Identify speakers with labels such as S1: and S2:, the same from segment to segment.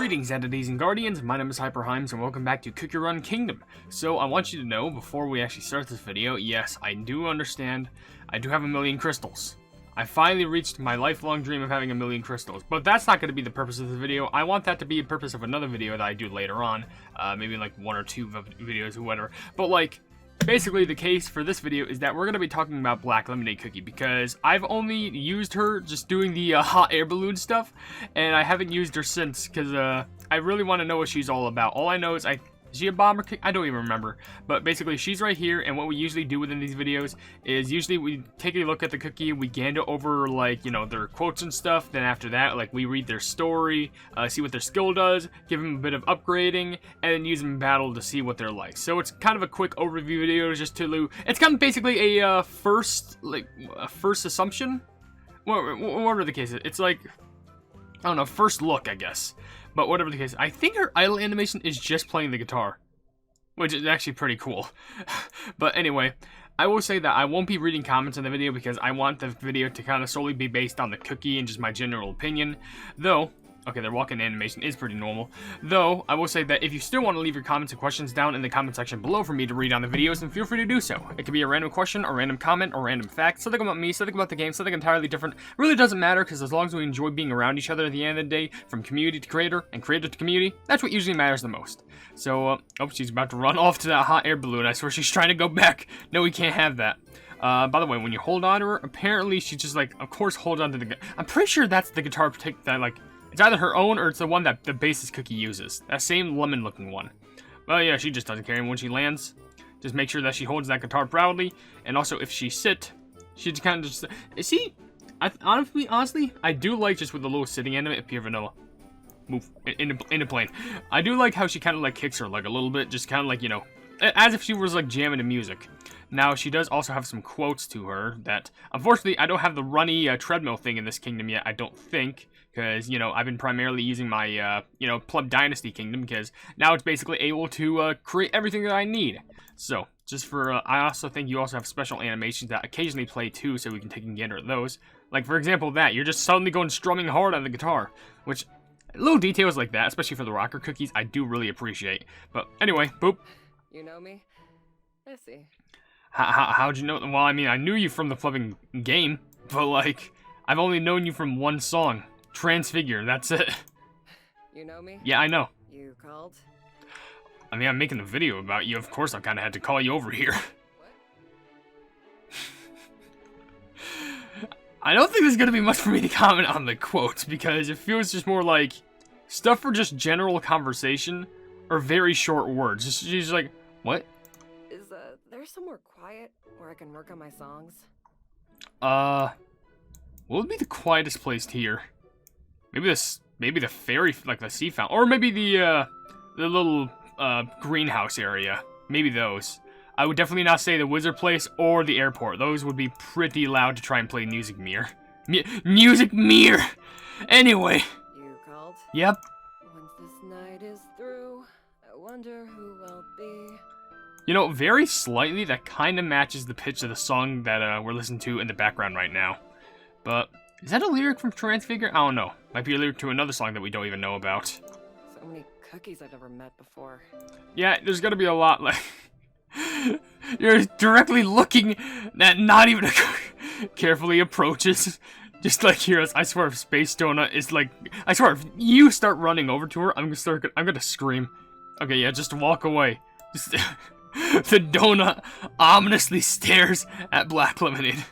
S1: Greetings, entities and guardians. My name is HyperHimes and welcome back to Cookie Run Kingdom. So I want you to know before we actually start this video, yes, I do understand I do have 1,000,000 crystals. I finally reached my lifelong dream of having 1,000,000 crystals, but that's not going to be the purpose of this video. I want that to be a purpose of another video that I do later on, maybe like 1 or 2 videos or whatever. But like, basically the case for this video is that we're going to be talking about Black Lemonade Cookie because I've only used her just doing the hot air balloon stuff, and I haven't used her since because I really want to know what she's all about. All I know is is she a bomber cookie? I don't even remember. But basically, she's right here, and what we usually do within these videos is usually we take a look at the cookie, we gander over, like, you know, their quotes and stuff. Then after that, like, we read their story, see what their skill does, give them a bit of upgrading, and then use them in battle to see what they're like. So it's kind of a quick overview video just to... It's kind of basically a first assumption? Whatever the case is. It's like, I don't know, first look, I guess. But whatever the case, I think her idle animation is just playing the guitar, which is actually pretty cool. But anyway, I will say that I won't be reading comments in the video because I want the video to kind of solely be based on the cookie and just my general opinion. Though, okay, their walk-in animation is pretty normal. Though, I will say that if you still want to leave your comments and questions down in the comment section below for me to read on the videos, then feel free to do so. It could be a random question, a random comment, or random fact, something about me, something about the game, something entirely different. It really doesn't matter, because as long as we enjoy being around each other at the end of the day, from community to creator, and creator to community, that's what usually matters the most. So, oh, she's about to run off to that hot air balloon. I swear she's trying to go back. No, we can't have that. By the way, when you hold on to her, apparently she just, like, of course holds on to the... I'm pretty sure that's the guitar that, like... It's either her own or it's the one that the basis cookie uses. That same lemon-looking one. Well, yeah, she just doesn't care. And when she lands, just make sure that she holds that guitar proudly. And also, if she sit, she just kind of just... See, honestly, I do like just with the little sitting anime, Pure Vanilla. Move in a plane. I do like how she kind of like kicks her leg a little bit, just kind of like, you know, as if she was like jamming to music. Now, she does also have some quotes to her that, unfortunately, I don't have the runny treadmill thing in this kingdom yet, I don't think. Because, you know, I've been primarily using my, you know, Pleb Dynasty Kingdom, because now it's basically able to create everything that I need. So, just for, I also think you also have special animations that occasionally play too, so we can take a gander at those. Like, for example, that. You're just suddenly going strumming hard on the guitar, which, little details like that, especially for the rocker cookies, I do really appreciate. But, anyway, boop.
S2: You know me? I see.
S1: How'd you know? Well, I mean, I knew you from the flipping game, but, like, I've only known you from one song. Transfigure, that's it.
S2: You know me?
S1: Yeah, I know.
S2: You called?
S1: I mean, I'm making a video about you. Of course, I kind of had to call you over here.
S2: What?
S1: I don't think there's going to be much for me to comment on the quotes, because it feels just more like stuff for just general conversation or very short words. She's like, what?
S2: Is there somewhere quiet where I can work on my songs?
S1: What would be the quietest place here? Maybe the ferry, like the sea fountain, or maybe the little greenhouse area. Maybe those. I would definitely not say the wizard place or the airport. Those would be pretty loud to try and play Music Mirror. Music Mirror. Anyway.
S2: You called?
S1: Yep.
S2: Once this night is through, I wonder who I'll be.
S1: You know, very slightly, that kind of matches the pitch of the song that we're listening to in the background right now. But is that a lyric from Transfigure? I don't know. Might be a lyric to another song that we don't even know about.
S2: So many cookies I've never met before.
S1: Yeah, there's gonna be a lot, like... You're directly looking at not even a... Carefully approaches. Just like heroes. I swear if Space Donut is like... I swear if you start running over to her, I'm gonna scream. Okay, yeah, just walk away. Just... The donut ominously stares at Black Lemonade.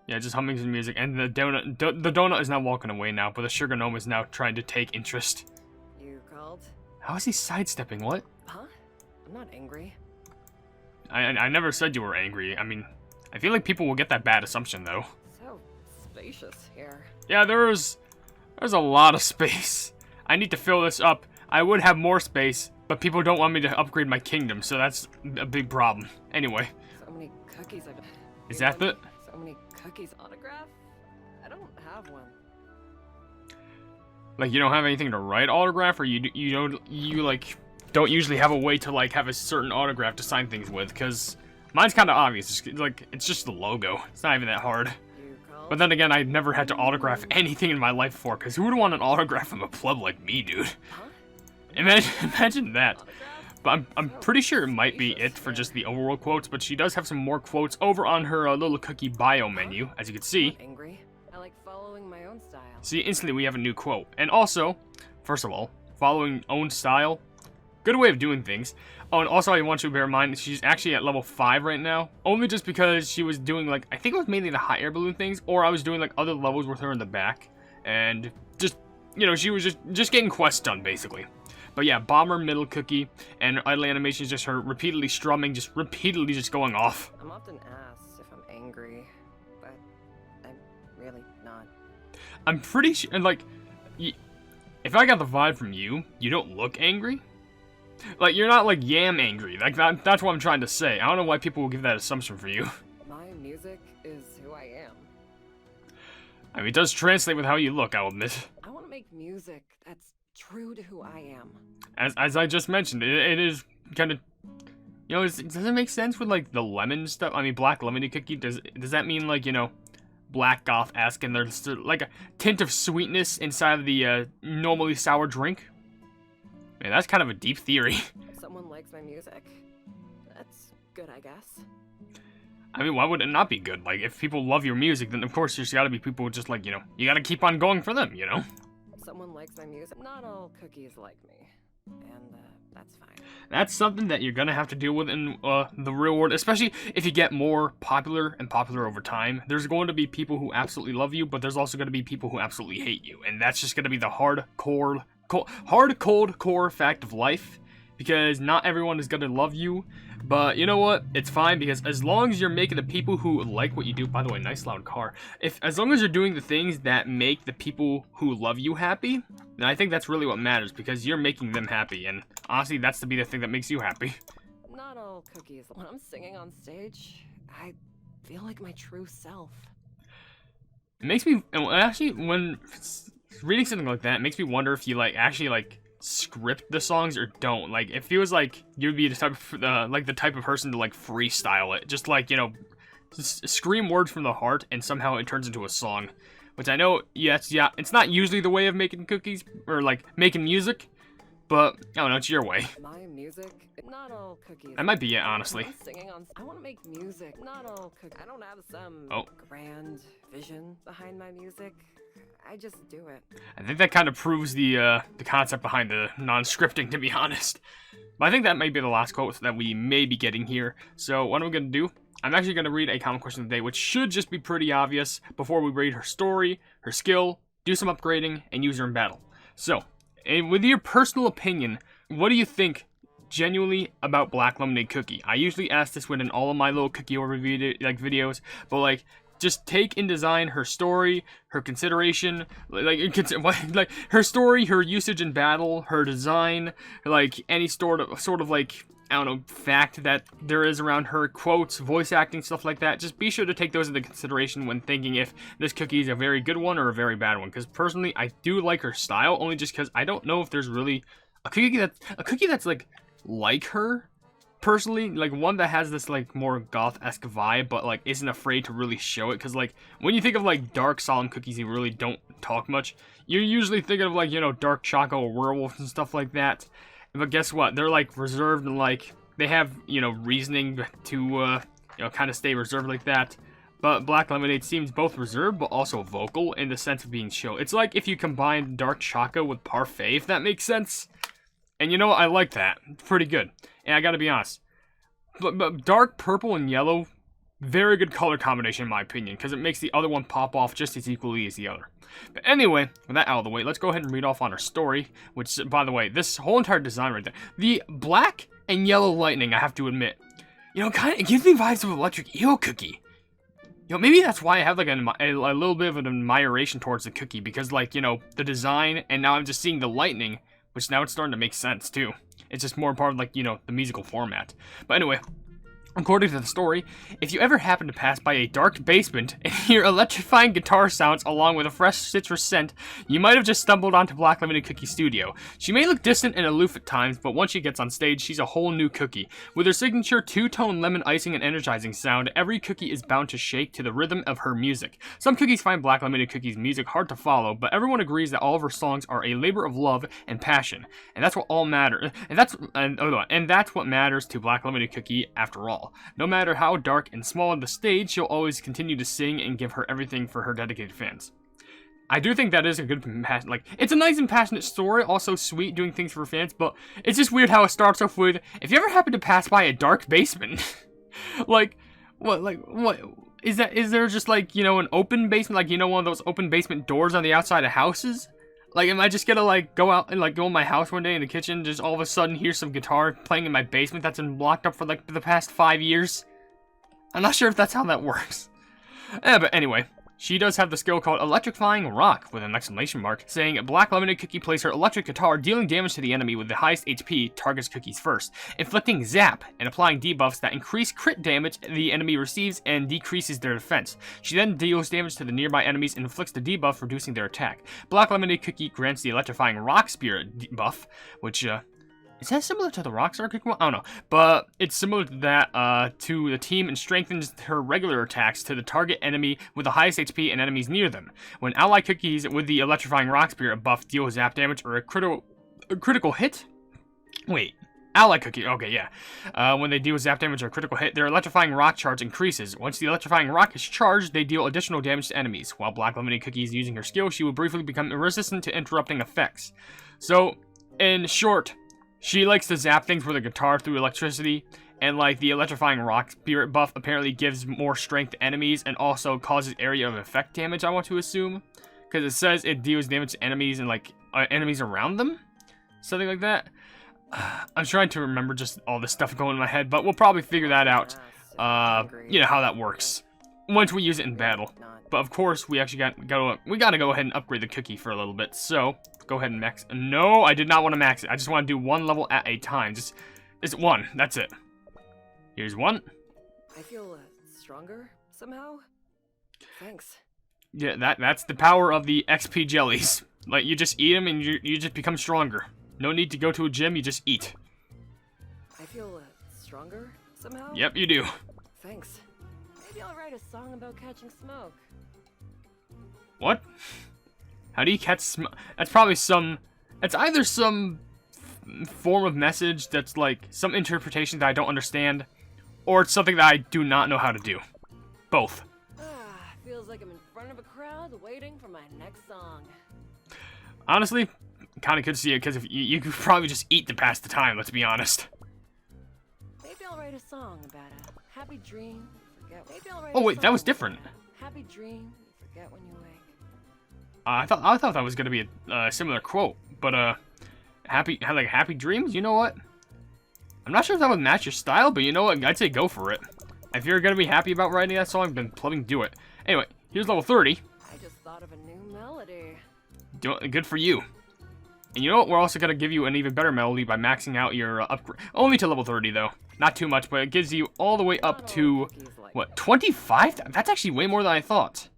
S1: Yeah, just humming some music, and the donut is now walking away now, but the sugar gnome is now trying to take interest.
S2: You called?
S1: How is he sidestepping? What?
S2: Huh? I'm not angry.
S1: I never said you were angry. I mean, I feel like people will get that bad assumption though.
S2: So spacious here.
S1: Yeah, there's a lot of space. I need to fill this up. I would have more space, but people don't want me to upgrade my kingdom, so that's a big problem. Anyway.
S2: So many cookies I've...
S1: Is that the...
S2: So many cookies autograph? I don't have one.
S1: Like, you don't have anything to write autograph, or you like don't usually have a way to like have a certain autograph to sign things with? Because mine's kind of obvious. It's just the logo. It's not even that hard.
S2: You called?
S1: But then again, I've never had to autograph anything in my life before, because who would want an autograph from a pleb like me, dude?
S2: Huh?
S1: Imagine that.
S2: Autograph?
S1: But I'm pretty sure it might be it for just the overworld quotes, but she does have some more quotes over on her little cookie bio menu, as you can see.
S2: Angry. I like following my own style.
S1: See, instantly we have a new quote. And also, first of all, following own style, good way of doing things. Oh, and also I want you to bear in mind, she's actually at level 5 right now, only just because she was doing, like, I think it was mainly the hot air balloon things, or I was doing, like, other levels with her in the back, and just, you know, she was just getting quests done, basically. But yeah, Bomber, Middle Cookie, and idle animation is just her repeatedly strumming, just repeatedly just going off.
S2: I'm often asked if I'm angry, but I'm really not.
S1: I'm pretty sure, and like, if I got the vibe from you, you don't look angry. Like, you're not like yam angry. Like, that's what I'm trying to say. I don't know why people will give that assumption for you.
S2: My music is who I am.
S1: I mean, it does translate with how you look, I'll admit.
S2: I want to make music that's true to who I am.
S1: As I just mentioned, it is kind of, you know, does it make sense with like the lemon stuff? I mean, black lemony cookie. Does that mean like, you know, black goth-esque and there's like a tint of sweetness inside of the normally sour drink? Man, that's kind of a deep theory.
S2: Someone likes my music. That's good, I guess.
S1: I mean, why would it not be good? Like, if people love your music, then of course there's gotta be people just like, you know, you gotta keep on going for them, you know?
S2: Someone likes my music. Not all cookies like me. And, that's fine.
S1: That's something that you're gonna have to deal with in the real world, especially if you get more popular and popular over time. There's going to be people who absolutely love you, but there's also gonna be people who absolutely hate you. And that's just gonna be the hard, cold core fact of life, because not everyone is gonna love you. But you know what? It's fine, because as long as you're making the people who like what you do, by the way, nice loud car. As long as you're doing the things that make the people who love you happy, then I think that's really what matters, because you're making them happy, and honestly, that's to be the thing that makes you happy.
S2: Not all cookies. When I'm singing on stage, I feel like my true self.
S1: It makes me, actually, when reading something like that, it makes me wonder if you actually script the songs or don't. Like, it feels like you'd be the type of the type of person to freestyle it, just you know, just scream words from the heart and somehow it turns into a song. Which I know, yes, yeah, it's not usually the way of making cookies or making music, but I don't know, it's your way.
S2: My music, not all cookies.
S1: That might be it, honestly.
S2: I'm singing on. I want to make music, not all cookies. I don't have some grand vision behind my music. I just do it.
S1: I think that kind of proves the concept behind the non-scripting, to be honest. But I think that might be the last quote that we may be getting here. So what I'm going to do, I'm actually going to read a common question of the day, which should just be pretty obvious before we read her story, her skill, do some upgrading, and use her in battle. So, with your personal opinion, what do you think genuinely about Black Lemonade Cookie? I usually ask this within all of my little cookie overview videos, but just take in design her story, her consideration, her story, her usage in battle, her design, any sort of I don't know, fact that there is around her, quotes, voice acting, stuff like that. Just be sure to take those into consideration when thinking if this cookie is a very good one or a very bad one. Because personally, I do like her style, only just because I don't know if there's really a cookie that's like her. Personally, one that has this more goth-esque vibe, but isn't afraid to really show it. Because when you think of dark solemn cookies, you really don't talk much. You're usually thinking of you know, dark choco or werewolves and stuff like that. But guess what? They're reserved and they have, you know, reasoning to you know, kind of stay reserved like that. But Black Lemonade seems both reserved but also vocal in the sense of being chill. It's like if you combine dark choco with parfait, if that makes sense. And you know what? I like that. It's pretty good. And I gotta be honest, but dark purple and yellow, very good color combination in my opinion, because it makes the other one pop off just as equally as the other. But anyway, with that out of the way, let's go ahead and read off on our story, which, by the way, this whole entire design right there, the black and yellow lightning, I have to admit, you know, it gives me vibes of Electric Eel Cookie. You know, maybe that's why I have a little bit of an admiration towards the cookie, because you know, the design, and now I'm just seeing the lightning, which now it's starting to make sense too. It's just more part of you know, the musical format. But anyway, According to the story, if you ever happen to pass by a dark basement and hear electrifying guitar sounds along with a fresh citrus scent, you might have just stumbled onto Black Limited Cookie's studio. She may look distant and aloof at times, but once she gets on stage, she's a whole new cookie. With her signature two-tone lemon icing and energizing sound, every cookie is bound to shake to the rhythm of her music. Some cookies find Black Limited Cookie's music hard to follow, but everyone agrees that all of her songs are a labor of love and passion, and that's what all matters. And that's what matters to Black Limited Cookie after all. No matter how dark and small the stage, she'll always continue to sing and give her everything for her dedicated fans. I do think that is a good, it's a nice and passionate story, also sweet, doing things for her fans, but it's just weird how it starts off with, if you ever happen to pass by a dark basement, what, is there just, like, you know, an open basement, like, you know, one of those open basement doors on the outside of houses? Like, am I just gonna, like, go out and, like, go in my house one day in the kitchen, just all of a sudden hear some guitar playing in my basement that's been blocked up for, like, the past 5 years? I'm not sure if that's how that works. But anyway, she does have the skill called Electrifying Rock, with an exclamation mark, saying Black Limited Cookie plays her electric guitar, dealing damage to the enemy with the highest HP, targets cookies first, inflicting zap, and applying debuffs that increase crit damage the enemy receives and decreases their defense. She then deals damage to the nearby enemies and inflicts the debuff, reducing their attack. Black Limited Cookie grants the Electrifying Rock Spirit debuff, which, is that similar to the Rockstar Cookie one? I don't know. But it's similar to that, to the team, and strengthens her regular attacks to the target enemy with the highest HP and enemies near them. When ally cookies with the Electrifying Rock Spirit buff deal zap damage or a critical hit? Wait. Ally cookie, okay, yeah. When they deal zap damage or a critical hit, their Electrifying Rock charge increases. Once the Electrifying Rock is charged, they deal additional damage to enemies. While Black Limited Cookie is using her skill, she will briefly become resistant to interrupting effects. So, in short, she likes to zap things with a guitar through electricity, and like the Electrifying Rock Spirit buff apparently gives more strength to enemies and also causes area of effect damage, I want to assume. Because it says it deals damage to enemies and like enemies around them? Something like that. I'm trying to remember just all this stuff going in my head, but we'll probably figure that out, you know, how that works once we use it in battle. But of course, we actually gotta go ahead and upgrade the cookie for a little bit, so go ahead and max. No, I did not want to max it. I just want to do one level at a time. Just one. That's it. Here's one.
S2: I feel stronger somehow. Thanks.
S1: Yeah, that's the power of the XP jellies. Like, you just eat them and you just become stronger. No need to go to a gym. You just eat.
S2: I feel stronger somehow.
S1: Yep, you do.
S2: Thanks. Maybe I'll write a song about catching smoke.
S1: What? How do you catch smoke? That's probably it's either some form of message that's like some interpretation that I don't understand, or it's something that I do not know how to do. Both.
S2: Feels like I'm in front of a crowd waiting for my next song.
S1: Honestly, kind of could see it because if you could probably just eat to pass the time, let's be honest.
S2: Maybe I'll write a song about a happy dream.
S1: Oh wait, that was different.
S2: Happy dream, you forget when you wake.
S1: I thought that was gonna be a similar quote, but happy dreams. You know what? I'm not sure if that would match your style, but you know what? I'd say go for it. If you're gonna be happy about writing that song, then plumbing, do it. Anyway, here's level 30.
S2: I just thought of a new melody.
S1: Good for you. And you know what? We're also gonna give you an even better melody by maxing out your upgrade. Only to level 30 though. Not too much, but it gives you all the way up to what, 25? That's actually way more than I thought.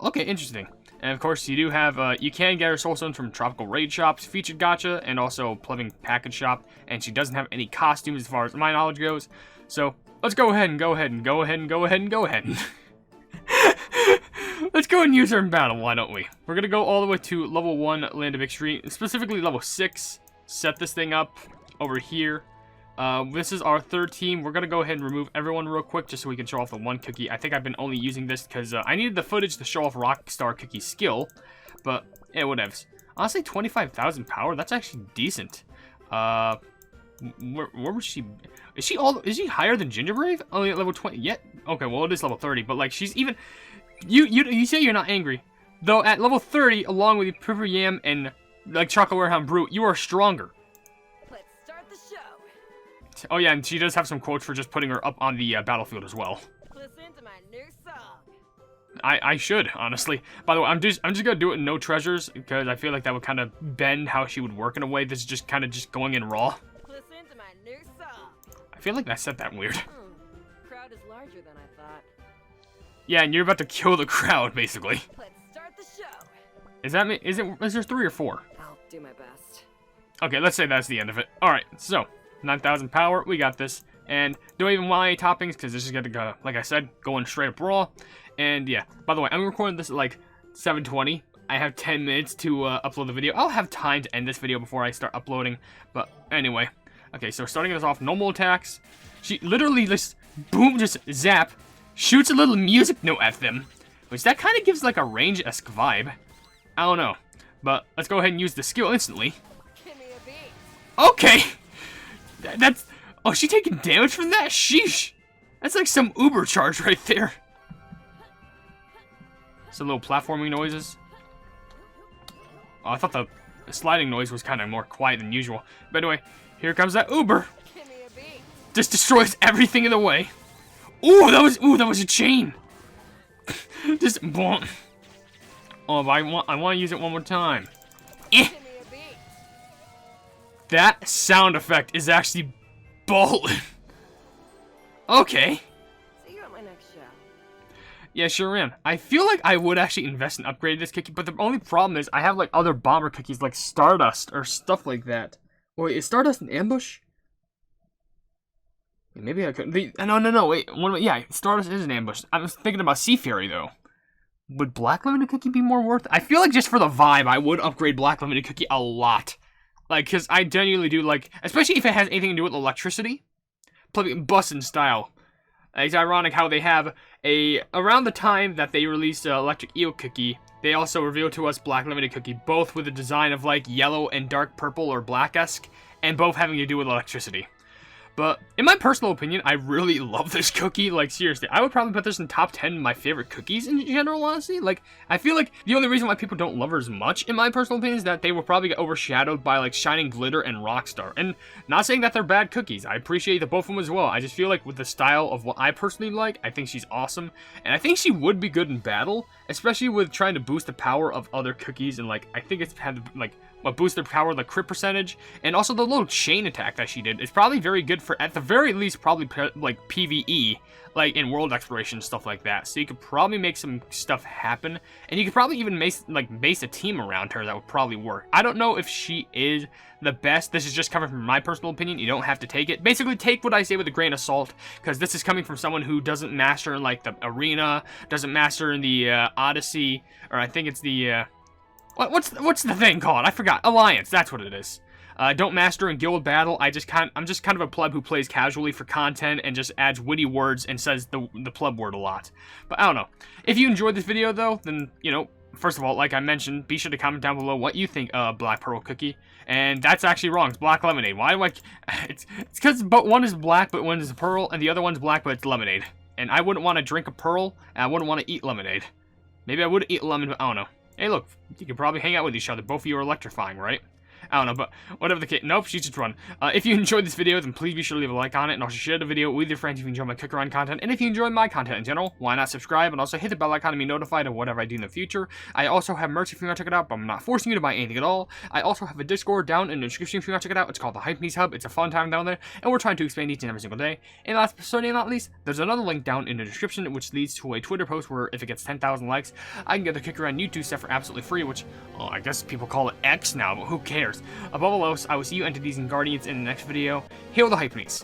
S1: Okay, interesting. And of course, you do have, you can get her soul stones from Tropical Raid Shops, Featured Gacha, and also Plumbing Package Shop. And she doesn't have any costumes as far as my knowledge goes. So, let's go ahead. Let's go and use her in battle, why don't we? We're gonna go all the way to level 1 Land of Victory, specifically level 6. Set this thing up over here. This is our third team. We're gonna go ahead and remove everyone real quick just so we can show off the one cookie. I think I've been only using this because I needed the footage to show off Rockstar Cookie's skill, but yeah, whatevs. Honestly, 25,000 power. That's actually decent. Where was she? Is she higher than Gingerbrave? Only at level 20 yet? Okay, well it is level 30, but like she's even. You say you're not angry, though. At level 30, along with Purple Yam and like Chocolate Warehound Brute, you are stronger. Oh yeah, and she does have some quotes for just putting her up on the battlefield as well.
S2: Listen to my new song.
S1: I should, honestly. By the way, I'm just gonna do it in no treasures because I feel like that would kind of bend how she would work in a way. This is just kind of just going in raw.
S2: Listen to my new song.
S1: I feel like I said that weird.
S2: larger than I thought.
S1: Yeah, and you're about to kill the crowd, basically.
S2: Let's start the show.
S1: Is that me? Is there 3 or 4?
S2: I'll do my best.
S1: Okay, let's say that's the end of it. Alright, so, 9,000 power, we got this. And don't even want any toppings, because this is going to go, like I said, going straight up raw. And yeah, by the way, I'm recording this at like 7:20. I have 10 minutes to upload the video. I'll have time to end this video before I start uploading. But anyway, okay, so starting us off, normal attacks. She literally just, boom, just zap, shoots a little music note at them. Which that kind of gives like a range-esque vibe. I don't know. But let's go ahead and use the skill instantly.
S2: Give me a beat.
S1: Okay! That's... Oh, she taking damage from that? Sheesh! That's like some Uber charge right there. Some little platforming noises. Oh, I thought the sliding noise was kind of more quiet than usual. But anyway, here comes that Uber.
S2: Give me a beat.
S1: Just destroys everything in the way. Ooh, that was a chain. Just boom. Oh, but I want to use it one more time. Eh.
S2: Give me a beat.
S1: That sound effect is actually ballin'. Okay.
S2: See you at my next show.
S1: Yeah, sure am. I feel like I would actually invest in upgrading this cookie, but the only problem is I have like other bomber cookies like Stardust or stuff like that. Wait, is Stardust an ambush? Maybe I could. No. Wait. Yeah, Stardust is an ambush. I was thinking about Sea Fairy though. Would Black Limited Cookie be more worth it? I feel like just for the vibe, I would upgrade Black Limited Cookie a lot. Like, because I genuinely do like, especially if it has anything to do with electricity. Bussin' style. It's ironic how they have around the time that they released Electric Eel Cookie, they also revealed to us Black Limited Cookie, both with a design of like yellow and dark purple or black-esque, and both having to do with electricity. But, in my personal opinion, I really love this cookie. Like, seriously, I would probably put this in top 10 of my favorite cookies in general, honestly. Like, I feel like the only reason why people don't love her as much, in my personal opinion, is that they will probably get overshadowed by, like, Shining Glitter and Rockstar. And not saying that they're bad cookies. I appreciate the both of them as well. I just feel like with the style of what I personally like, I think she's awesome. And I think she would be good in battle, especially with trying to boost the power of other cookies. And, like, I think it's had, like, boost their power, the crit percentage, and also the little chain attack that she did is probably very good for, at the very least, probably like PvE, like in world exploration, stuff like that. So you could probably make some stuff happen, and you could probably even base a team around her that would probably work. I don't know if she is the best. This is just coming from my personal opinion. You don't have to take it. Basically, take what I say with a grain of salt, because this is coming from someone who doesn't master in like the arena, doesn't master in the Odyssey, or I think it's the What's the thing called? I forgot. Alliance. That's what it is. Don't master in guild battle. I'm just kind of a pleb who plays casually for content and just adds witty words and says the pleb word a lot. But I don't know. If you enjoyed this video though, then you know, first of all, like I mentioned, be sure to comment down below what you think of Black Pearl Cookie. And that's actually wrong. It's Black Lemonade. Why do I? It's because one is black, but one is a pearl, and the other one's black, but it's lemonade. And I wouldn't want to drink a pearl, and I wouldn't want to eat lemonade. Maybe I would eat lemon, but I don't know. Hey, look, you could probably hang out with each other. Both of you are electrifying, right? I don't know, but whatever the case. Nope, she's just run. If you enjoyed this video, then please be sure to leave a like on it, and also share the video with your friends if you enjoy my Cook Around content. And if you enjoy my content in general, why not subscribe and also hit the bell icon to be notified of whatever I do in the future. I also have merch if you want to check it out, but I'm not forcing you to buy anything at all. I also have a Discord down in the description if you want to check it out. It's called the Hypenese Hub. It's a fun time down there, and we're trying to expand each and every single day. And last but certainly not least, there's another link down in the description, which leads to a Twitter post where if it gets 10,000 likes, I can get the Cook Around YouTube stuff for absolutely free, which, well, I guess people call it X now, but who cares? Above all else, I will see you entities and guardians in the next video. Hail the Hypenese.